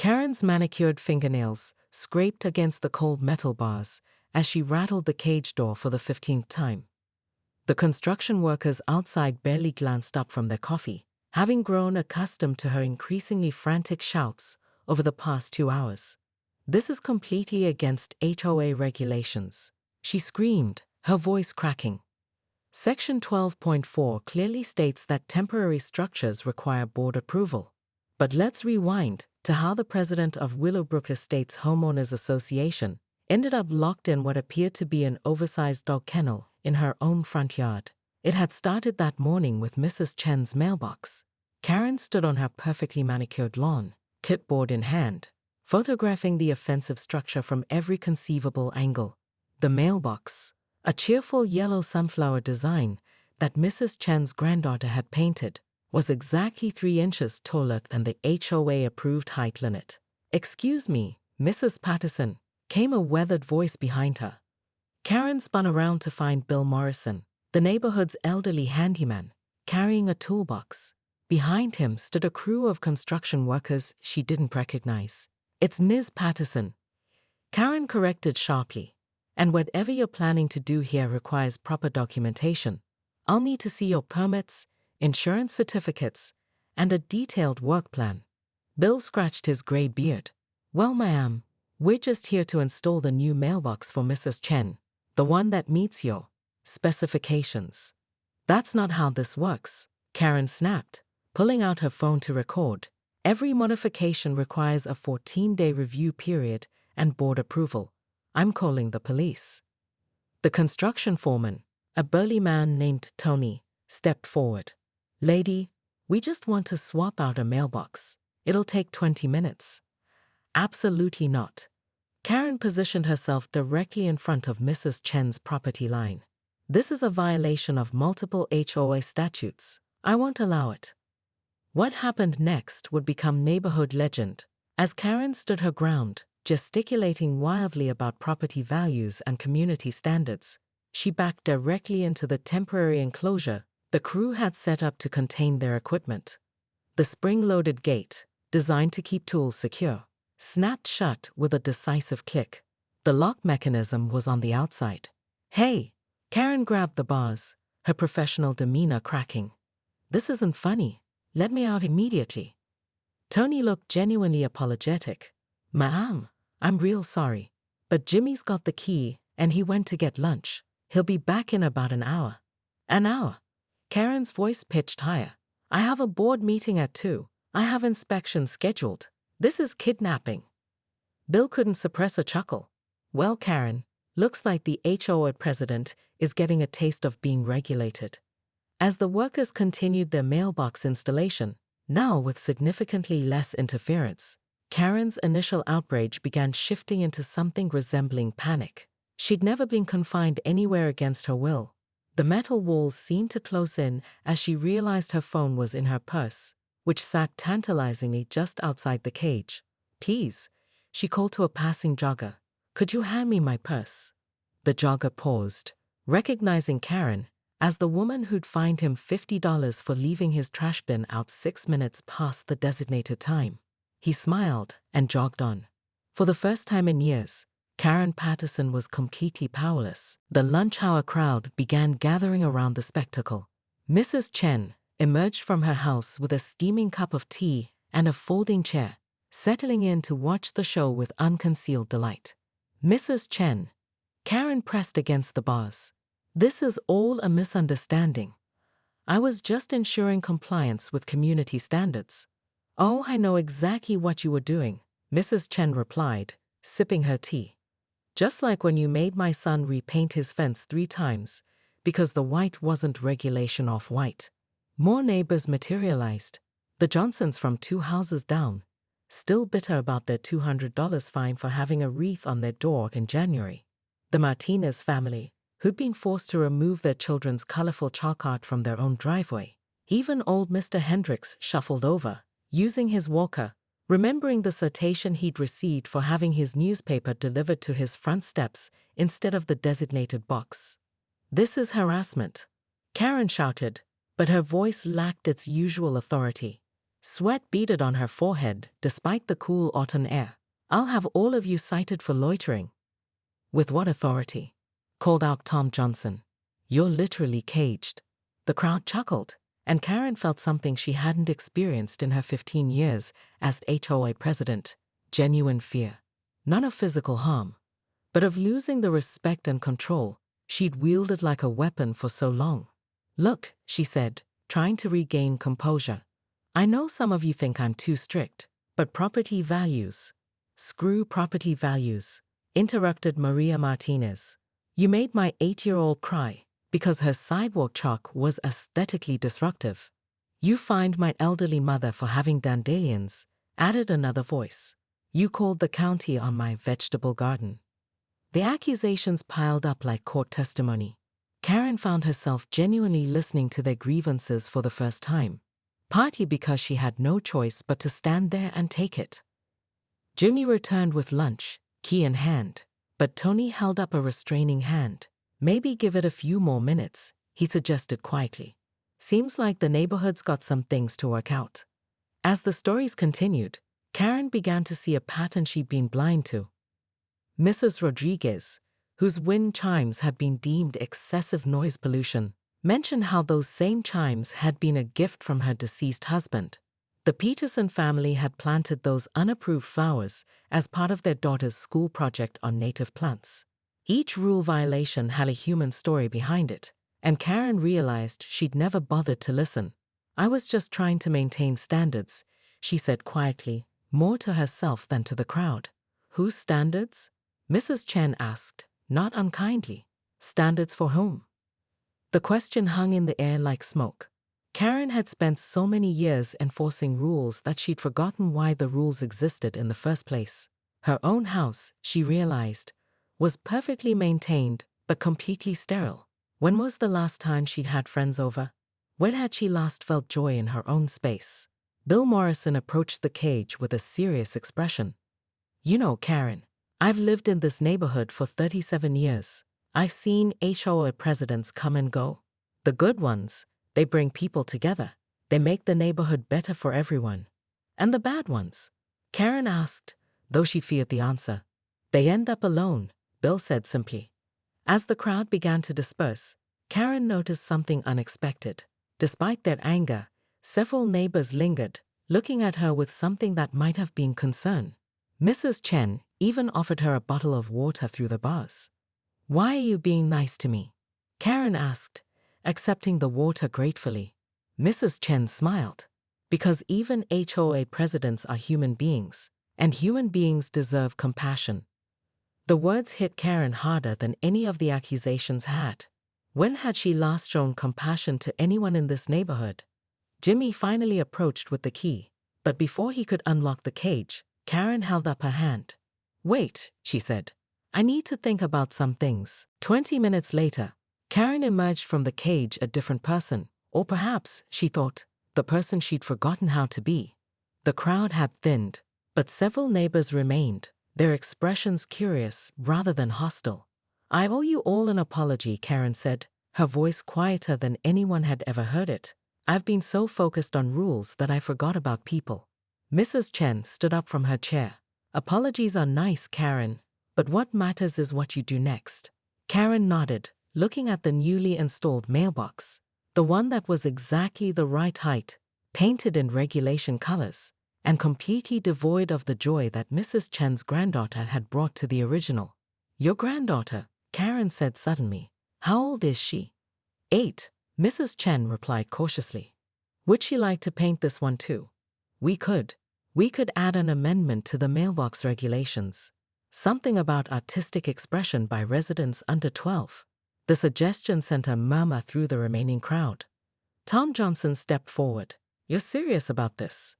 Karen's manicured fingernails scraped against the cold metal bars as she rattled the cage door for the 15th time. The construction workers outside barely glanced up from their coffee, having grown accustomed to her increasingly frantic shouts over the past 2 hours. "This is completely against HOA regulations," she screamed, her voice cracking. Section 12.4 clearly states that temporary structures require board approval. But let's rewind to how the president of Willowbrook Estates Homeowners Association ended up locked in what appeared to be an oversized dog kennel in her own front yard. It had started that morning with Mrs. Chen's mailbox. Karen stood on her perfectly manicured lawn, clipboard in hand, photographing the offensive structure from every conceivable angle. The mailbox, a cheerful yellow sunflower design that Mrs. Chen's granddaughter had painted, was exactly 3 inches taller than the HOA-approved height limit. "Excuse me, Mrs. Patterson," came a weathered voice behind her. Karen spun around to find Bill Morrison, the neighborhood's elderly handyman, carrying a toolbox. Behind him stood a crew of construction workers she didn't recognize. "It's Ms. Patterson," Karen corrected sharply. "And whatever you're planning to do here requires proper documentation. I'll need to see your permits, insurance certificates, and a detailed work plan." Bill scratched his gray beard. "Well, ma'am, we're just here to install the new mailbox for Mrs. Chen, the one that meets your specifications." "That's not how this works," Karen snapped, pulling out her phone to record. "Every modification requires a 14-day review period and board approval. I'm calling the police." The construction foreman, a burly man named Tony, stepped forward. "Lady, we just want to swap out a mailbox. It'll take 20 minutes. "Absolutely not." Karen positioned herself directly in front of Mrs. Chen's property line. "This is a violation of multiple HOA statutes. I won't allow it." What happened next would become neighborhood legend, as Karen stood her ground, gesticulating wildly about property values and community standards. She backed directly into the temporary enclosure the crew had set up to contain their equipment. The spring-loaded gate, designed to keep tools secure, snapped shut with a decisive click. The lock mechanism was on the outside. "Hey!" Karen grabbed the bars, her professional demeanor cracking. "This isn't funny. Let me out immediately." Tony looked genuinely apologetic. "Ma'am, I'm real sorry, but Jimmy's got the key and he went to get lunch. He'll be back in about an hour." "An hour?" Karen's voice pitched higher. "I have a board meeting at 2. I have inspections scheduled. This is kidnapping." Bill couldn't suppress a chuckle. "Well, Karen, looks like the HOA president is getting a taste of being regulated." As the workers continued their mailbox installation, now with significantly less interference, Karen's initial outrage began shifting into something resembling panic. She'd never been confined anywhere against her will. The metal walls seemed to close in as she realized her phone was in her purse, which sat tantalizingly just outside the cage. "Please," she called to a passing jogger, "could you hand me my purse?" The jogger paused, recognizing Karen as the woman who'd fined him $50 for leaving his trash bin out 6 minutes past the designated time. He smiled and jogged on. For the first time in years, Karen Patterson was completely powerless. The lunch hour crowd began gathering around the spectacle. Mrs. Chen emerged from her house with a steaming cup of tea and a folding chair, settling in to watch the show with unconcealed delight. "Mrs. Chen," Karen pressed against the bars, "this is all a misunderstanding. I was just ensuring compliance with community standards." "Oh, I know exactly what you were doing," Mrs. Chen replied, sipping her tea. "Just like when you made my son repaint his fence 3 times because the white wasn't regulation off-white." More neighbors materialized. The Johnsons from 2 houses down, still bitter about their $200 fine for having a wreath on their door in January. The Martinez family, who'd been forced to remove their children's colorful chalk art from their own driveway. Even old Mr. Hendricks shuffled over, using his walker, remembering the citation he'd received for having his newspaper delivered to his front steps instead of the designated box. "This is harassment," Karen shouted, but her voice lacked its usual authority. Sweat beaded on her forehead despite the cool autumn air. "I'll have all of you cited for loitering." "With what authority?" called out Tom Johnson. "You're literally caged." The crowd chuckled, and Karen felt something she hadn't experienced in her 15 years as HOA president: genuine fear. None of physical harm, but of losing the respect and control she'd wielded like a weapon for so long. "Look," she said, trying to regain composure. "I know some of you think I'm too strict, but property values—" "Screw property values," interrupted Maria Martinez. "You made my 8-year-old cry because her sidewalk chalk was aesthetically disruptive. You fined my elderly mother for having dandelions," added another voice. "You called the county on my vegetable garden." The accusations piled up like court testimony. Karen found herself genuinely listening to their grievances for the first time, partly because she had no choice but to stand there and take it. Jimmy returned with lunch, key in hand, but Tony held up a restraining hand. "Maybe give it a few more minutes," he suggested quietly. "Seems like the neighborhood's got some things to work out." As the stories continued, Karen began to see a pattern she'd been blind to. Mrs. Rodriguez, whose wind chimes had been deemed excessive noise pollution, mentioned how those same chimes had been a gift from her deceased husband. The Peterson family had planted those unapproved flowers as part of their daughter's school project on native plants. Each rule violation had a human story behind it, and Karen realized she'd never bothered to listen. "I was just trying to maintain standards," she said quietly, more to herself than to the crowd. "Whose standards?" Mrs. Chen asked, not unkindly. "Standards for whom?" The question hung in the air like smoke. Karen had spent so many years enforcing rules that she'd forgotten why the rules existed in the first place. Her own house, she realized, was perfectly maintained but completely sterile. When was the last time she'd had friends over? When had she last felt joy in her own space? Bill Morrison approached the cage with a serious expression. "You know, Karen, I've lived in this neighborhood for 37 years. I've seen HOA presidents come and go. The good ones, they bring people together. They make the neighborhood better for everyone. And the bad ones?" Karen asked, though she feared the answer. "They end up alone," Bill said simply. As the crowd began to disperse, Karen noticed something unexpected. Despite their anger, several neighbors lingered, looking at her with something that might have been concern. Mrs. Chen even offered her a bottle of water through the bars. "Why are you being nice to me?" Karen asked, accepting the water gratefully. Mrs. Chen smiled. "Because even HOA presidents are human beings, and human beings deserve compassion." The words hit Karen harder than any of the accusations had. When had she last shown compassion to anyone in this neighborhood? Jimmy finally approached with the key, but before he could unlock the cage, Karen held up her hand. "Wait," she said. "I need to think about some things." 20 minutes later, Karen emerged from the cage a different person, or perhaps, she thought, the person she'd forgotten how to be. The crowd had thinned, but several neighbors remained, their expressions curious rather than hostile. "I owe you all an apology," Karen said, her voice quieter than anyone had ever heard it. "I've been so focused on rules that I forgot about people." Mrs. Chen stood up from her chair. "Apologies are nice, Karen, but what matters is what you do next." Karen nodded, looking at the newly installed mailbox, the one that was exactly the right height, painted in regulation colors, and completely devoid of the joy that Mrs. Chen's granddaughter had brought to the original. "Your granddaughter," Karen said suddenly. "How old is she?" 8, Mrs. Chen replied cautiously. "Would she like to paint this one too?" We could add an amendment to the mailbox regulations. Something about artistic expression by residents under 12. The suggestion sent a murmur through the remaining crowd. Tom Johnson stepped forward. "You're serious about this?"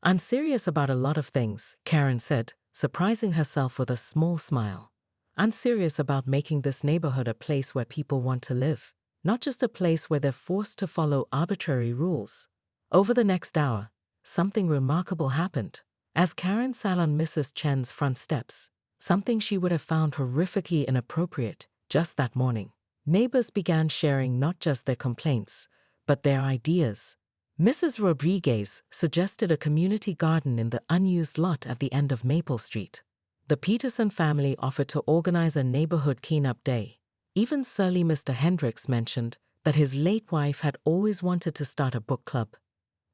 "I'm serious about a lot of things," Karen said, surprising herself with a small smile. "I'm serious about making this neighborhood a place where people want to live, not just a place where they're forced to follow arbitrary rules." Over the next hour, something remarkable happened. As Karen sat on Mrs. Chen's front steps, something she would have found horrifically inappropriate just that morning, neighbors began sharing not just their complaints, but their ideas. Mrs. Rodriguez suggested a community garden in the unused lot at the end of Maple Street. The Peterson family offered to organize a neighborhood cleanup day. Even surly Mr. Hendricks mentioned that his late wife had always wanted to start a book club.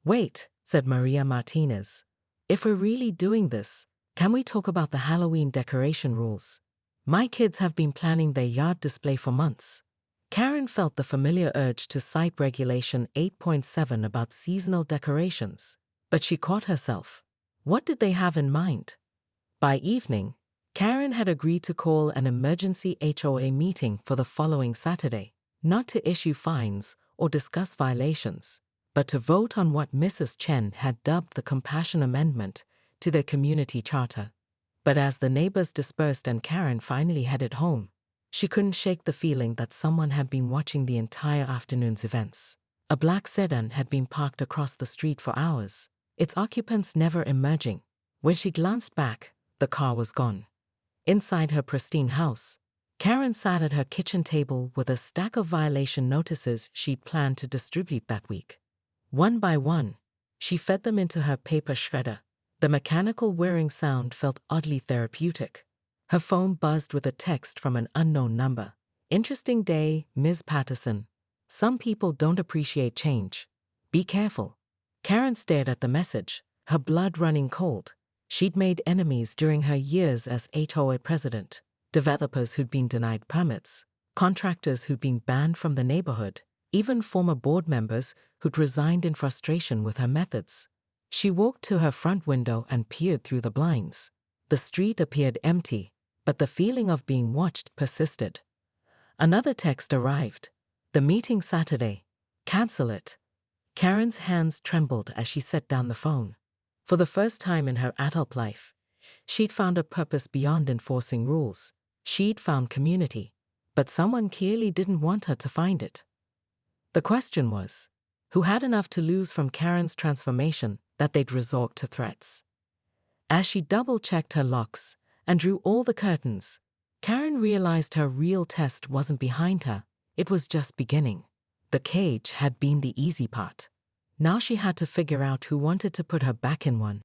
"Wait," said Maria Martinez. "If we're really doing this, can we talk about the Halloween decoration rules? My kids have been planning their yard display for months." Karen felt the familiar urge to cite Regulation 8.7 about seasonal decorations, but she caught herself. What did they have in mind? By evening, Karen had agreed to call an emergency HOA meeting for the following Saturday, not to issue fines or discuss violations, but to vote on what Mrs. Chen had dubbed the Compassion Amendment to their community charter. But as the neighbors dispersed and Karen finally headed home, she couldn't shake the feeling that someone had been watching the entire afternoon's events. A black sedan had been parked across the street for hours, its occupants never emerging. When she glanced back, the car was gone. Inside her pristine house, Karen sat at her kitchen table with a stack of violation notices she'd planned to distribute that week. One by one, she fed them into her paper shredder. The mechanical whirring sound felt oddly therapeutic. Her phone buzzed with a text from an unknown number. "Interesting day, Ms. Patterson. Some people don't appreciate change. Be careful." Karen stared at the message, her blood running cold. She'd made enemies during her years as HOA president. Developers who'd been denied permits, contractors who'd been banned from the neighborhood, even former board members who'd resigned in frustration with her methods. She walked to her front window and peered through the blinds. The street appeared empty, but the feeling of being watched persisted. Another text arrived. "The meeting Saturday. Cancel it." Karen's hands trembled as she set down the phone. For the first time in her adult life, she'd found a purpose beyond enforcing rules. She'd found community, but someone clearly didn't want her to find it. The question was, who had enough to lose from Karen's transformation that they'd resort to threats? As she double-checked her locks and drew all the curtains, Karen realized her real test wasn't behind her, it was just beginning. The cage had been the easy part. Now she had to figure out who wanted to put her back in one.